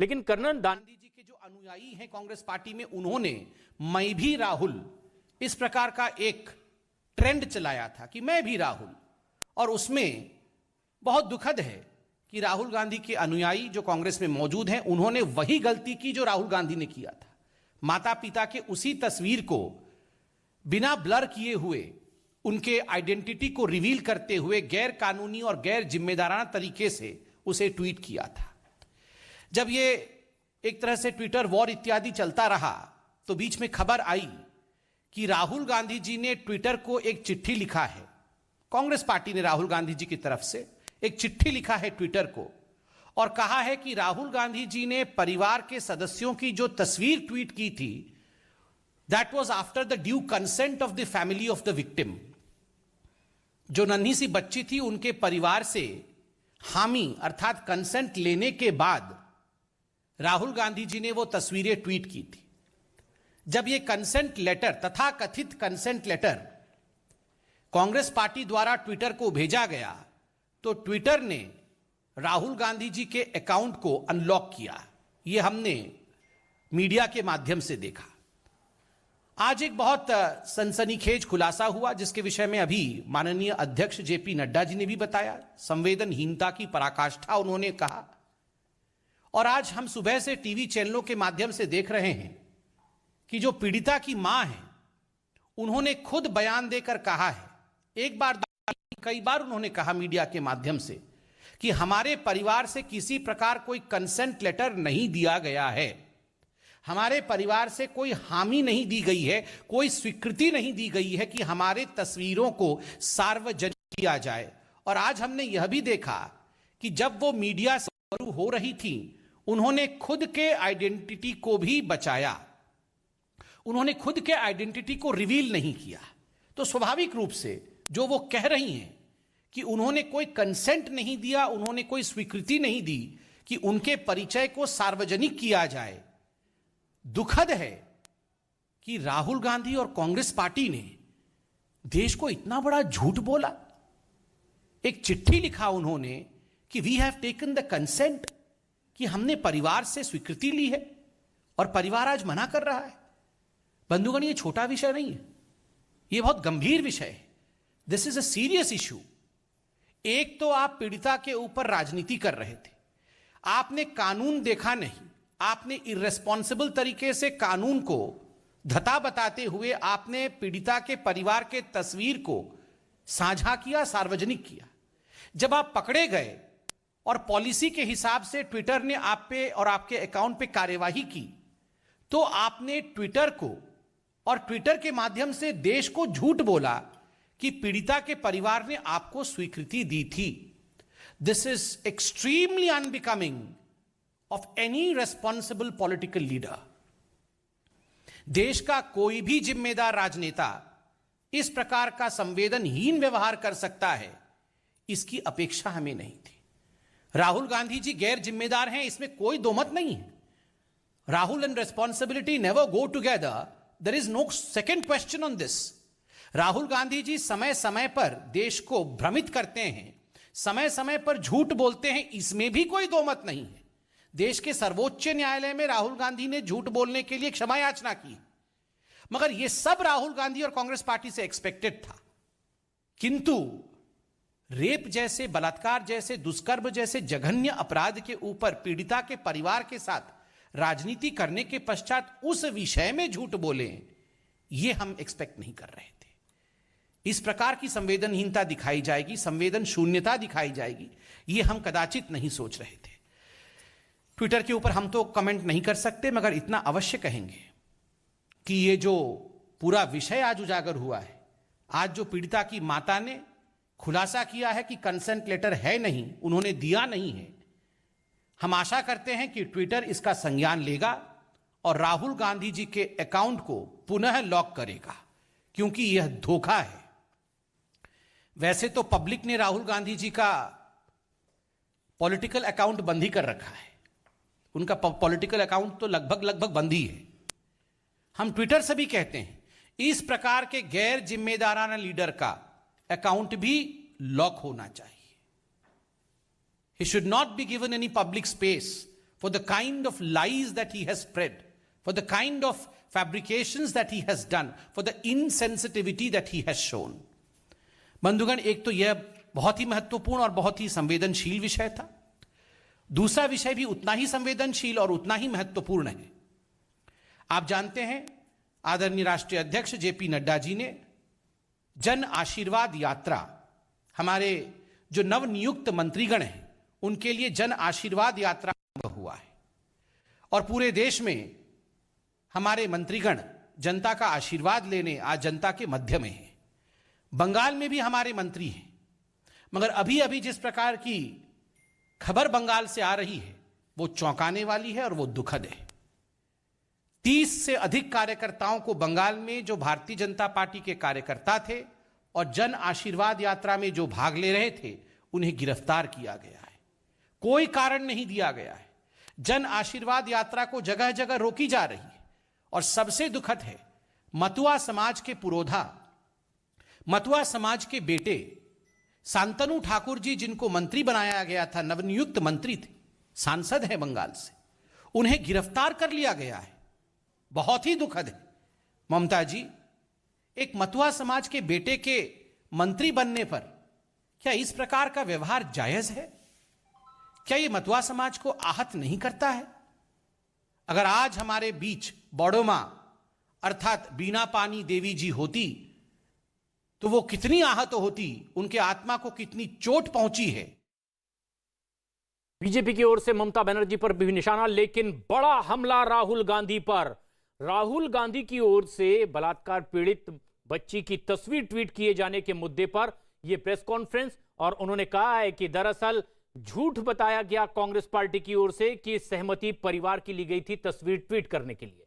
लेकिन कर्नल गांधी जी के जो अनुयायी हैं कांग्रेस पार्टी में, उन्होंने मैं भी राहुल इस प्रकार का एक ट्रेंड चलाया था कि मैं भी राहुल, और उसमें बहुत दुखद है कि राहुल गांधी के अनुयायी जो कांग्रेस में मौजूद हैं, उन्होंने वही गलती की जो राहुल गांधी ने किया था। माता पिता के उसी तस्वीर को बिना ब्लर किए हुए, उनके आइडेंटिटी को रिवील करते हुए गैर कानूनी और गैर जिम्मेदाराना तरीके से उसे ट्वीट किया था। जब ये एक तरह से ट्विटर वॉर इत्यादि चलता रहा तो बीच में खबर आई कि राहुल गांधी जी ने ट्विटर को एक चिट्ठी लिखा है। कांग्रेस पार्टी ने राहुल गांधी जी की तरफ से एक चिट्ठी लिखा है ट्विटर को, और कहा है कि राहुल गांधी जी ने परिवार के सदस्यों की जो तस्वीर ट्वीट की थी, that was after the due consent of the family of the victim. जो नन्ही सी बच्ची थी, उनके परिवार से हामी अर्थात कंसेंट लेने के बाद राहुल गांधी जी ने वो तस्वीरें ट्वीट की थी। जब ये कंसेंट लेटर, तथा कथित कंसेंट लेटर कांग्रेस पार्टी द्वारा ट्विटर को भेजा गया तो ट्विटर ने राहुल गांधी जी के अकाउंट को अनलॉक किया। ये हमने मीडिया के माध्यम से देखा। आज एक बहुत सनसनीखेज खुलासा हुआ जिसके विषय में अभी माननीय अध्यक्ष जेपी नड्डा जी ने भी बताया। संवेदनहीनता की पराकाष्ठा उन्होंने कहा, और आज हम सुबह से टीवी चैनलों के माध्यम से देख रहे हैं कि जो पीड़िता की मां है, उन्होंने खुद बयान देकर कहा है, एक बार कई बार उन्होंने कहा मीडिया के माध्यम से कि हमारे परिवार से किसी प्रकार कोई कंसेंट लेटर नहीं दिया गया है, हमारे परिवार से कोई हामी नहीं दी गई है, कोई स्वीकृति नहीं दी गई है कि हमारे तस्वीरों को सार्वजनिक किया जाए। और आज हमने यह भी देखा कि जब वो मीडिया से रूबरू हो रही थी, उन्होंने खुद के आइडेंटिटी को भी बचाया, उन्होंने खुद के आइडेंटिटी को रिवील नहीं किया। तो स्वाभाविक रूप से जो वो कह रही हैं कि उन्होंने कोई कंसेंट नहीं दिया, उन्होंने कोई स्वीकृति नहीं दी कि उनके परिचय को सार्वजनिक किया जाए, दुखद है कि राहुल गांधी और कांग्रेस पार्टी ने देश को इतना बड़ा झूठ बोला। एक चिट्ठी लिखा उन्होंने कि we have taken the consent, कि हमने परिवार से स्वीकृति ली है, और परिवार आज मना कर रहा है। बंधुगण, ये छोटा विषय नहीं है, ये बहुत गंभीर विषय है। This is a serious issue. एक तो आप पीड़िता के ऊपर राजनीति कर रहे थे, आपने कानून देखा नहीं, आपने इर्रेस्पॉन्सिबल तरीके से कानून को धता बताते हुए आपने पीड़िता के परिवार के तस्वीर को साझा किया, सार्वजनिक किया। जब आप पकड़े गए और पॉलिसी के हिसाब से ट्विटर ने आप पे और आपके अकाउंट पे कार्यवाही की, तो आपने ट्विटर को और ट्विटर के माध्यम से देश को झूठ बोला कि पीड़िता के परिवार ने आपको स्वीकृति दी थी। This is extremely unbecoming of any responsible political leader. देश का कोई भी जिम्मेदार राजनेता इस प्रकार का संवेदनहीन व्यवहार कर सकता है, इसकी अपेक्षा हमें नहीं थी। राहुल गांधी जी गैर जिम्मेदार हैं, इसमें कोई दोमत नहीं है। Rahul and responsibility never go together, there is no second question on this. Rahul Gandhi ji समय समय पर देश को भ्रमित करते हैं, समय समय पर झूठ बोलते हैं, इसमें भी कोई दोमत नहीं है। देश के सर्वोच्च न्यायालय में राहुल गांधी ने झूठ बोलने के लिए क्षमा याचना की, मगर यह सब राहुल गांधी और कांग्रेस पार्टी से एक्सपेक्टेड था। किंतु रेप जैसे, बलात्कार जैसे, दुष्कर्म जैसे जघन्य अपराध के ऊपर पीड़िता के परिवार के साथ राजनीति करने के पश्चात उस विषय में झूठ बोले, यह हम एक्सपेक्ट नहीं कर रहे थे। इस प्रकार की संवेदनहीनता दिखाई जाएगी, संवेदन शून्यता दिखाई जाएगी, यह हम कदाचित नहीं सोच रहे थे। ट्विटर के ऊपर हम तो कमेंट नहीं कर सकते, मगर इतना अवश्य कहेंगे कि ये जो पूरा विषय आज उजागर हुआ है, आज जो पीड़िता की माता ने खुलासा किया है कि कंसेंट लेटर है नहीं, उन्होंने दिया नहीं है, हम आशा करते हैं कि ट्विटर इसका संज्ञान लेगा और राहुल गांधी जी के अकाउंट को पुनः लॉक करेगा, क्योंकि यह धोखा है। वैसे तो पब्लिक ने राहुल गांधी जी का पॉलिटिकल अकाउंट बंद ही कर रखा है, उनका पॉलिटिकल अकाउंट तो लगभग बंद ही है। हम ट्विटर से भी कहते हैं, इस प्रकार के गैर जिम्मेदाराना लीडर का अकाउंट भी लॉक होना चाहिए। He should not be given any public space for the kind of lies that he has spread, for the kind of fabrications that he has done, for the insensitivity that he has shown. बंधुगण, एक तो यह बहुत ही महत्वपूर्ण और बहुत ही संवेदनशील विषय था। दूसरा विषय भी उतना ही संवेदनशील और उतना ही महत्वपूर्ण है। आप जानते हैं, आदरणीय राष्ट्रीय अध्यक्ष जेपी नड्डा जी ने जन आशीर्वाद यात्रा, हमारे जो नवनियुक्त मंत्रीगण हैं उनके लिए जन आशीर्वाद यात्रा हुआ है और पूरे देश में हमारे मंत्रीगण जनता का आशीर्वाद लेने आज जनता के मध्य में हैं। बंगाल में भी हमारे मंत्री हैं, मगर अभी अभी जिस प्रकार की खबर बंगाल से आ रही है वो चौंकाने वाली है और वो दुखद है। 30 से अधिक कार्यकर्ताओं को बंगाल में, जो भारतीय जनता पार्टी के कार्यकर्ता थे और जन आशीर्वाद यात्रा में जो भाग ले रहे थे, उन्हें गिरफ्तार किया गया है। कोई कारण नहीं दिया गया है। जन आशीर्वाद यात्रा को जगह जगह रोकी जा रही है और सबसे दुखद है, मतुआ समाज के पुरोधा, मतुआ समाज के बेटे शांतनु ठाकुर जी, जिनको मंत्री बनाया गया था, नवनियुक्त मंत्री थे, सांसद हैं बंगाल से, उन्हें गिरफ्तार कर लिया गया है। बहुत ही दुखद है। ममता जी, एक मतुआ समाज के बेटे के मंत्री बनने पर क्या इस प्रकार का व्यवहार जायज है? क्या यह मतुआ समाज को आहत नहीं करता है? अगर आज हमारे बीच बड़ोमा अर्थात बीना पानी देवी जी होती तो वो कितनी आहत होती, उनके आत्मा को कितनी चोट पहुंची है। बीजेपी की ओर से ममता बनर्जी पर भी निशाना, लेकिन बड़ा हमला राहुल गांधी पर। राहुल गांधी की ओर से बलात्कार पीड़ित बच्ची की तस्वीर ट्वीट किए जाने के मुद्दे पर यह प्रेस कॉन्फ्रेंस, और उन्होंने कहा है कि दरअसल झूठ बताया गया कांग्रेस पार्टी की ओर से कि सहमति परिवार की ली गई थी तस्वीर ट्वीट करने के लिए।